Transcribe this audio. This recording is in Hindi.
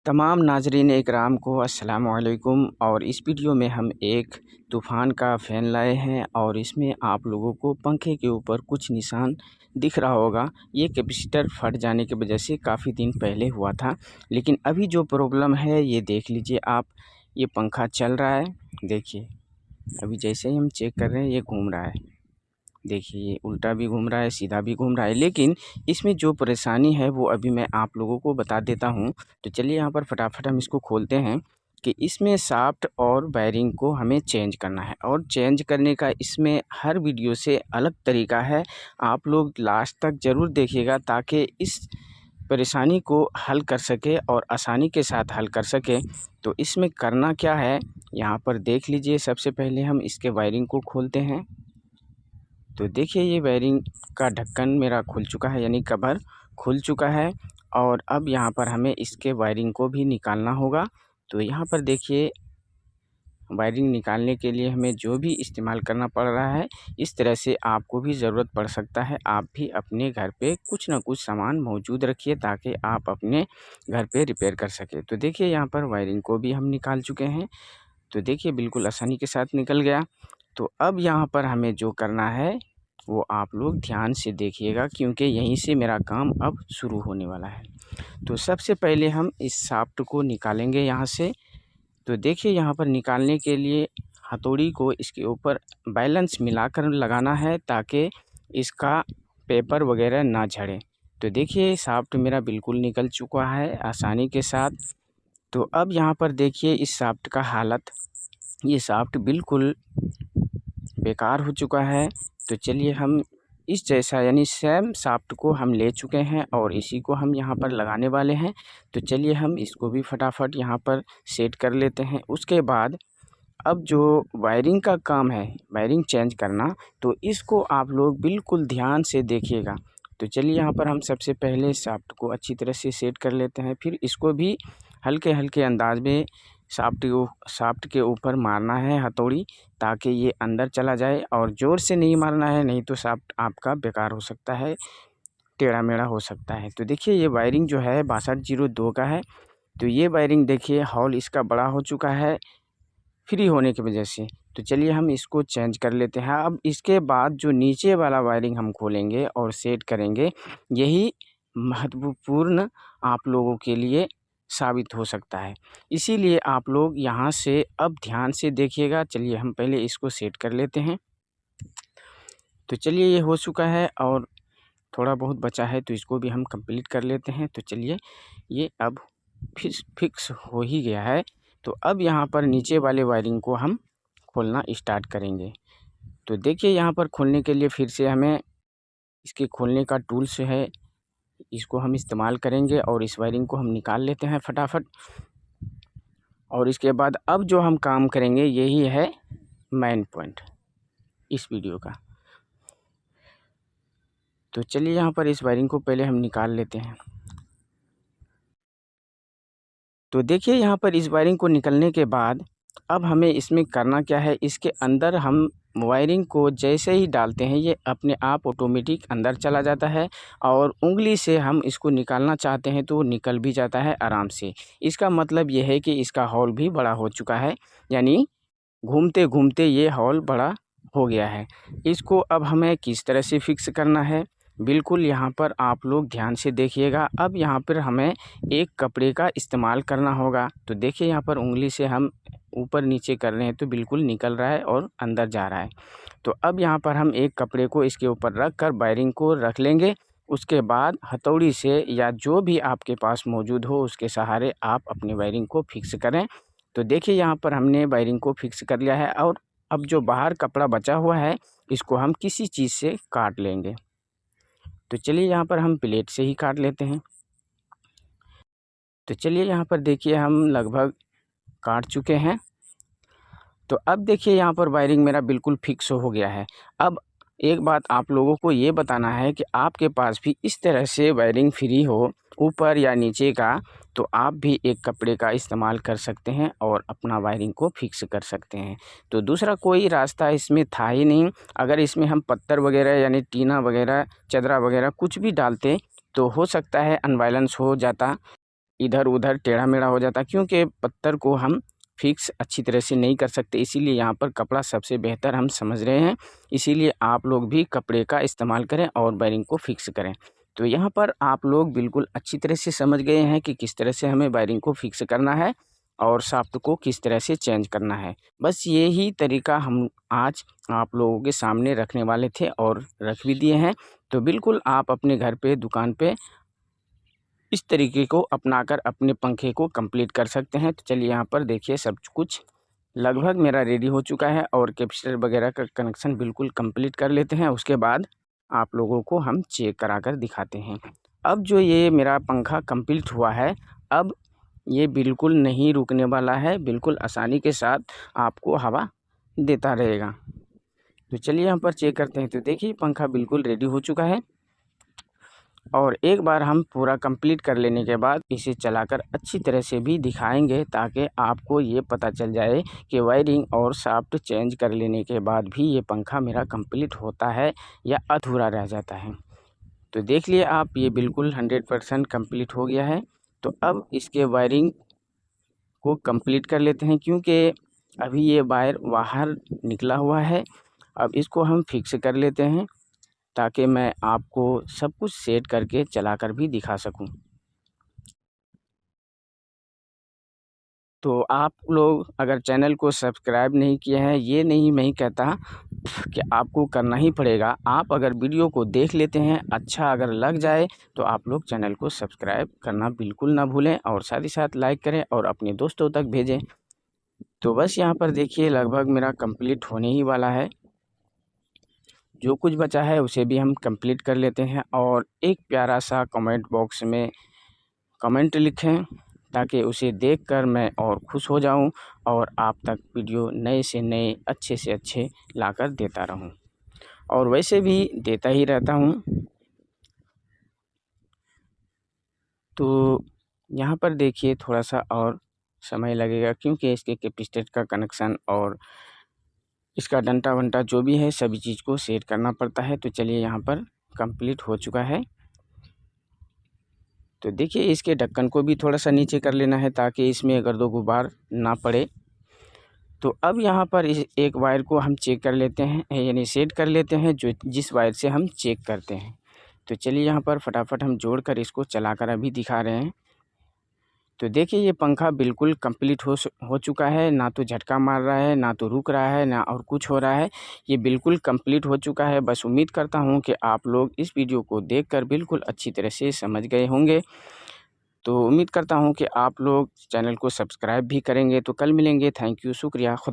तमाम नाज़रीन इकराम को अस्सलाम वालेकुम। और इस वीडियो में हम एक तूफ़ान का फ़ैन लाए हैं और इसमें आप लोगों को पंखे के ऊपर कुछ निशान दिख रहा होगा। ये कैपेसिटर फट जाने की वजह से काफ़ी दिन पहले हुआ था, लेकिन अभी जो प्रॉब्लम है ये देख लीजिए आप। ये पंखा चल रहा है, देखिए अभी जैसे ही हम चेक कर रहे हैं ये घूम रहा है। देखिए ये उल्टा भी घूम रहा है, सीधा भी घूम रहा है, लेकिन इसमें जो परेशानी है वो अभी मैं आप लोगों को बता देता हूँ। तो चलिए यहाँ पर फटाफट हम इसको खोलते हैं कि इसमें शाफ्ट और वायरिंग को हमें चेंज करना है, और चेंज करने का इसमें हर वीडियो से अलग तरीका है। आप लोग लास्ट तक ज़रूर देखिएगा ताकि इस परेशानी को हल कर सके और आसानी के साथ हल कर सके। तो इसमें करना क्या है, यहाँ पर देख लीजिए। सबसे पहले हम इसके वायरिंग को खोलते हैं। तो देखिए ये वायरिंग का ढक्कन मेरा खुल चुका है, यानी कवर खुल चुका है। और अब यहाँ पर हमें इसके वायरिंग को भी निकालना होगा। तो यहाँ पर देखिए वायरिंग निकालने के लिए हमें जो भी इस्तेमाल करना पड़ रहा है, इस तरह से आपको भी ज़रूरत पड़ सकता है। आप भी अपने घर पे कुछ ना कुछ सामान मौजूद रखिए ताकि आप अपने घर पे रिपेयर कर सकें। तो देखिए यहाँ पर वायरिंग को भी हम निकाल चुके हैं। तो देखिए बिल्कुल आसानी के साथ निकल गया। तो अब यहाँ पर हमें जो करना है वो आप लोग ध्यान से देखिएगा, क्योंकि यहीं से मेरा काम अब शुरू होने वाला है। तो सबसे पहले हम इस शाफ्ट को निकालेंगे यहाँ से। तो देखिए यहाँ पर निकालने के लिए हथौड़ी को इसके ऊपर बैलेंस मिलाकर लगाना है ताकि इसका पेपर वगैरह ना झड़े। तो देखिए शाफ्ट मेरा बिल्कुल निकल चुका है आसानी के साथ। तो अब यहाँ पर देखिए इस शाफ्ट का हालत, ये शाफ्ट बिल्कुल बेकार हो चुका है। तो चलिए हम इस जैसा यानी सेम शाफ्ट को हम ले चुके हैं और इसी को हम यहाँ पर लगाने वाले हैं। तो चलिए हम इसको भी फटाफट यहाँ पर सेट कर लेते हैं। उसके बाद अब जो वायरिंग का काम है, वायरिंग चेंज करना, तो इसको आप लोग बिल्कुल ध्यान से देखिएगा। तो चलिए यहाँ पर हम सबसे पहले शाफ्ट को अच्छी तरह से सेट कर लेते हैं, फिर इसको भी हल्के हल्के अंदाज में शाफ्ट के ऊपर मारना है हथौड़ी, ताकि ये अंदर चला जाए। और ज़ोर से नहीं मारना है, नहीं तो शाफ्ट आपका बेकार हो सकता है, टेढ़ा मेढ़ा हो सकता है। तो देखिए ये वायरिंग जो है 6202 का है। तो ये वायरिंग देखिए हॉल इसका बड़ा हो चुका है फ्री होने की वजह से। तो चलिए हम इसको चेंज कर लेते हैं। अब इसके बाद जो नीचे वाला वायरिंग हम खोलेंगे और सेट करेंगे, यही महत्वपूर्ण आप लोगों के लिए साबित हो सकता है। इसीलिए आप लोग यहाँ से अब ध्यान से देखिएगा। चलिए हम पहले इसको सेट कर लेते हैं। तो चलिए ये हो चुका है और थोड़ा बहुत बचा है, तो इसको भी हम कंप्लीट कर लेते हैं। तो चलिए ये अब फिक्स हो ही गया है। तो अब यहाँ पर नीचे वाले वायरिंग को हम खोलना स्टार्ट करेंगे। तो देखिए यहाँ पर खोलने के लिए फिर से हमें इसके खोलने का टूल्स है, इसको हम इस्तेमाल करेंगे और इस वायरिंग को हम निकाल लेते हैं फटाफट। और इसके बाद अब जो हम काम करेंगे यही है मेन पॉइंट इस वीडियो का। तो चलिए यहाँ पर इस वायरिंग को पहले हम निकाल लेते हैं। तो देखिए यहाँ पर इस वायरिंग को निकलने के बाद अब हमें इसमें करना क्या है, इसके अंदर हम वायरिंग को जैसे ही डालते हैं ये अपने आप ऑटोमेटिक अंदर चला जाता है, और उंगली से हम इसको निकालना चाहते हैं तो निकल भी जाता है आराम से। इसका मतलब ये है कि इसका हॉल भी बड़ा हो चुका है, यानी घूमते घूमते ये हॉल बड़ा हो गया है। इसको अब हमें किस तरह से फिक्स करना है, बिल्कुल यहाँ पर आप लोग ध्यान से देखिएगा। अब यहाँ पर हमें एक कपड़े का इस्तेमाल करना होगा। तो देखिए यहाँ पर उंगली से हम ऊपर नीचे कर रहे हैं तो बिल्कुल निकल रहा है और अंदर जा रहा है। तो अब यहाँ पर हम एक कपड़े को इसके ऊपर रख कर वायरिंग को रख लेंगे। उसके बाद हथौड़ी से या जो भी आपके पास मौजूद हो उसके सहारे आप अपनी वायरिंग को फिक्स करें। तो देखिए यहाँ पर हमने वायरिंग को फिक्स कर लिया है, और अब जो बाहर कपड़ा बचा हुआ है इसको हम किसी चीज़ से काट लेंगे। तो चलिए यहाँ पर हम प्लेट से ही काट लेते हैं। तो चलिए यहाँ पर देखिए हम लगभग काट चुके हैं। तो अब देखिए यहाँ पर वायरिंग मेरा बिल्कुल फिक्स हो गया है। अब एक बात आप लोगों को ये बताना है कि आपके पास भी इस तरह से वायरिंग फ्री हो ऊपर या नीचे का, तो आप भी एक कपड़े का इस्तेमाल कर सकते हैं और अपना वायरिंग को फिक्स कर सकते हैं। तो दूसरा कोई रास्ता इसमें था ही नहीं। अगर इसमें हम पत्थर वगैरह यानी टीना वगैरह चदरा वगैरह कुछ भी डालते तो हो सकता है अनबैलेंस हो जाता, इधर उधर टेढ़ा मेढ़ा हो जाता, क्योंकि पत्थर को हम फिक्स अच्छी तरह से नहीं कर सकते। इसीलिए यहाँ पर कपड़ा सबसे बेहतर हम समझ रहे हैं। इसीलिए आप लोग भी कपड़े का इस्तेमाल करें और वायरिंग को फिक्स करें। तो यहाँ पर आप लोग बिल्कुल अच्छी तरह से समझ गए हैं कि किस तरह से हमें वायरिंग को फिक्स करना है और शाफ्ट को किस तरह से चेंज करना है। बस यही तरीका हम आज आप लोगों के सामने रखने वाले थे और रख भी दिए हैं। तो बिल्कुल आप अपने घर पे, दुकान पे इस तरीके को अपनाकर अपने पंखे को कंप्लीट कर सकते हैं। तो चलिए यहाँ पर देखिए, सब कुछ लगभग मेरा रेडी हो चुका है और कैपेसिटर वगैरह का कनेक्शन बिल्कुल कंप्लीट कर लेते हैं। उसके बाद आप लोगों को हम चेक करा कर दिखाते हैं। अब जो ये मेरा पंखा कंप्लीट हुआ है, अब ये बिल्कुल नहीं रुकने वाला है, बिल्कुल आसानी के साथ आपको हवा देता रहेगा। तो चलिए यहाँ पर चेक करते हैं। तो देखिए पंखा बिल्कुल रेडी हो चुका है और एक बार हम पूरा कंप्लीट कर लेने के बाद इसे चलाकर अच्छी तरह से भी दिखाएंगे, ताकि आपको ये पता चल जाए कि वायरिंग और शाफ्ट चेंज कर लेने के बाद भी ये पंखा मेरा कंप्लीट होता है या अधूरा रह जाता है। तो देख लिए आप, ये बिल्कुल 100% कंप्लीट हो गया है। तो अब इसके वायरिंग को कंप्लीट कर लेते हैं, क्योंकि अभी ये वायर बाहर निकला हुआ है। अब इसको हम फिक्स कर लेते हैं, ताकि मैं आपको सब कुछ सेट करके चलाकर भी दिखा सकूं। तो आप लोग अगर चैनल को सब्सक्राइब नहीं किए हैं, ये नहीं मैं कहता कि आपको करना ही पड़ेगा। आप अगर वीडियो को देख लेते हैं, अच्छा अगर लग जाए तो आप लोग चैनल को सब्सक्राइब करना बिल्कुल ना भूलें और साथ ही साथ लाइक करें और अपने दोस्तों तक भेजें। तो बस यहाँ पर देखिए लगभग मेरा कंप्लीट होने ही वाला है। जो कुछ बचा है उसे भी हम कंप्लीट कर लेते हैं और एक प्यारा सा कमेंट बॉक्स में कमेंट लिखें, ताकि उसे देखकर मैं और खुश हो जाऊं और आप तक वीडियो नए से नए, अच्छे से अच्छे लाकर देता रहूं। और वैसे भी देता ही रहता हूं। तो यहाँ पर देखिए थोड़ा सा और समय लगेगा, क्योंकि इसके कैपेसिटर का कनेक्शन और इसका डंटा वंटा जो भी है सभी चीज़ को सेट करना पड़ता है। तो चलिए यहाँ पर कंप्लीट हो चुका है। तो देखिए इसके ढक्कन को भी थोड़ा सा नीचे कर लेना है, ताकि इसमें अगर दो गुब्बार ना पड़े। तो अब यहाँ पर इस एक वायर को हम चेक कर लेते हैं, यानी सेट कर लेते हैं, जो जिस वायर से हम चेक करते हैं। तो चलिए यहाँ पर फटाफट हम जोड़कर इसको चलाकर अभी दिखा रहे हैं। तो देखिए ये पंखा बिल्कुल कंप्लीट हो चुका है। ना तो झटका मार रहा है, ना तो रुक रहा है, ना और कुछ हो रहा है। ये बिल्कुल कंप्लीट हो चुका है। बस उम्मीद करता हूँ कि आप लोग इस वीडियो को देखकर बिल्कुल अच्छी तरह से समझ गए होंगे। तो उम्मीद करता हूँ कि आप लोग चैनल को सब्सक्राइब भी करेंगे। तो कल मिलेंगे। थैंक यू, शुक्रिया, खुदा।